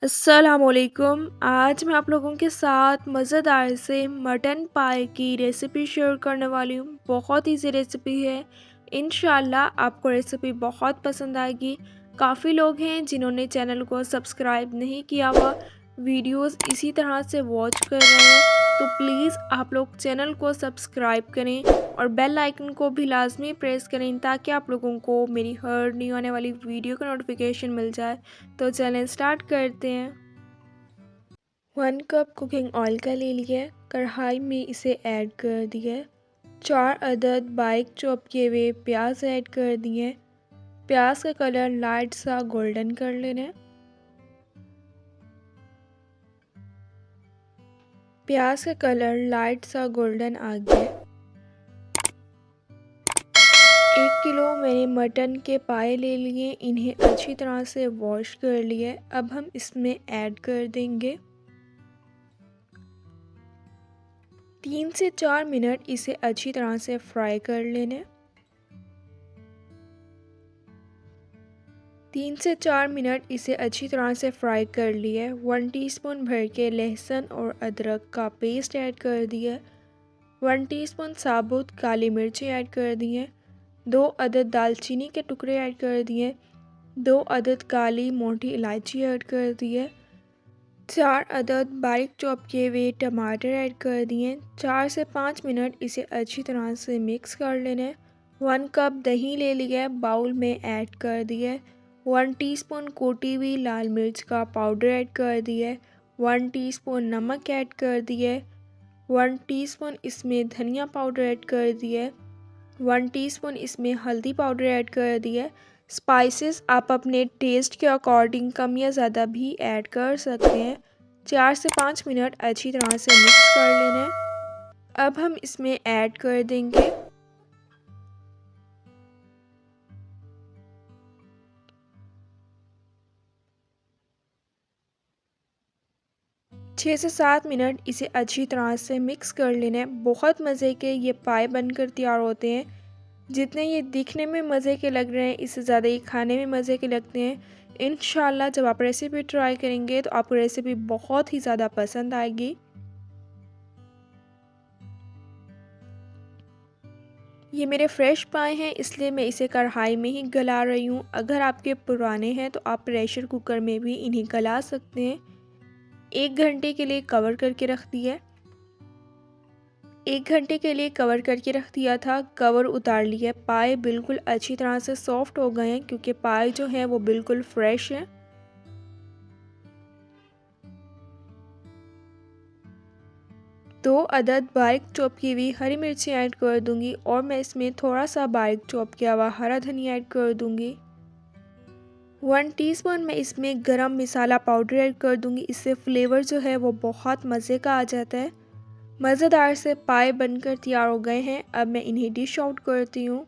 अस्सलामुअलैकुम। आज मैं आप लोगों के साथ मज़ेदार से मटन पाए की रेसिपी शेयर करने वाली हूँ। बहुत ईज़ी रेसिपी है। इंशाल्लाह आपको रेसिपी बहुत पसंद आएगी। काफ़ी लोग हैं जिन्होंने चैनल को सब्सक्राइब नहीं किया हुआ, वीडियोस इसी तरह से वॉच कर रहे हैं, तो प्लीज़ आप लोग चैनल को सब्सक्राइब करें और बेल आइकन को भी लाजमी प्रेस करें ताकि आप लोगों को मेरी हर न्यू आने वाली वीडियो का नोटिफिकेशन मिल जाए। तो चलें स्टार्ट करते हैं। 1 कप कुकिंग ऑयल का ले लिया है, कढ़ाई में इसे ऐड कर दिया है। 4 अदद बारीक चॉप किए हुए प्याज ऐड कर दिए। प्याज का कलर लाइट सा गोल्डन कर लेना है। प्याज का कलर लाइट सा गोल्डन आ गया है। 1 किलो मैंने मटन के पाए ले लिए, इन्हें अच्छी तरह से वॉश कर लिया। अब हम इसमें ऐड कर देंगे। 3 से 4 मिनट इसे अच्छी तरह से फ्राई कर लेने। 3 से 4 मिनट इसे अच्छी तरह से फ्राई कर लिए। 1 टीस्पून भर के लहसुन और अदरक का पेस्ट ऐड कर दिया। 1 टीस्पून साबुत काली मिर्ची ऐड कर दिए। 2 अदद दालचीनी के टुकड़े ऐड कर दिए। 2 अदद काली मोटी इलायची ऐड कर दिए। 4 अदद बारीक चॉप किए हुए टमाटर ऐड कर दिए। 4 से 5 मिनट इसे अच्छी तरह से मिक्स कर लेना। 1 कप दही ले लिया, बाउल में ऐड कर दिए। 1 टीस्पून कुटी हुई लाल मिर्च का पाउडर ऐड कर दिए। 1 टीस्पून नमक ऐड कर दिए। 1 टीस्पून इसमें धनिया पाउडर ऐड कर दिए। 1 टीस्पून इसमें हल्दी पाउडर ऐड कर दिए। स्पाइसेस आप अपने टेस्ट के अकॉर्डिंग कम या ज़्यादा भी ऐड कर सकते हैं। 4 से 5 मिनट अच्छी तरह से मिक्स कर लेना है। अब हम इसमें ऐड कर देंगे 6 से 7 मिनट इसे अच्छी तरह से मिक्स कर लेना है। बहुत मज़े के ये पाए बनकर तैयार होते हैं। जितने ये दिखने में मज़े के लग रहे हैं, इससे ज़्यादा ये खाने में मज़े के लगते हैं। इंशाल्लाह जब आप रेसिपी ट्राई करेंगे तो आपको रेसिपी बहुत ही ज़्यादा पसंद आएगी। ये मेरे फ्रेश पाए हैं, इसलिए मैं इसे कढ़ाई में ही गला रही हूँ। अगर आपके पुराने हैं तो आप प्रेशर कुकर में भी इन्हें गला सकते हैं। 1 घंटे के लिए कवर करके रख दिया। 1 घंटे के लिए कवर करके रख दिया था, कवर उतार लिया। पाए बिल्कुल अच्छी तरह से सॉफ्ट हो गए हैं क्योंकि पाए जो हैं वो बिल्कुल फ्रेश हैं। 2 अदद बारीक चॉप की हुई हरी मिर्ची ऐड कर दूंगी और मैं इसमें थोड़ा सा बारीक चॉप किया हुआ हरा धनिया ऐड कर दूंगी। 1 टीस्पून मैं इसमें गरम मसाला पाउडर ऐड कर दूंगी। इससे फ्लेवर जो है वो बहुत मज़े का आ जाता है। मज़ेदार से पाए बनकर तैयार हो गए हैं। अब मैं इन्हें डिश आउट करती हूँ।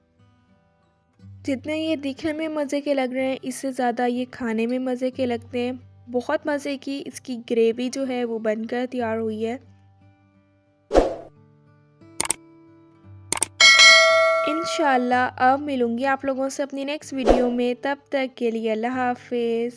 जितने ये दिखने में मज़े के लग रहे हैं, इससे ज़्यादा ये खाने में मज़े के लगते हैं। बहुत मज़े की इसकी ग्रेवी जो है वो बनकर तैयार हुई है। इंशाल्लाह अब मिलूँगी आप लोगों से अपनी नेक्स्ट वीडियो में। तब तक के लिए अल्लाह हाफ़िज़।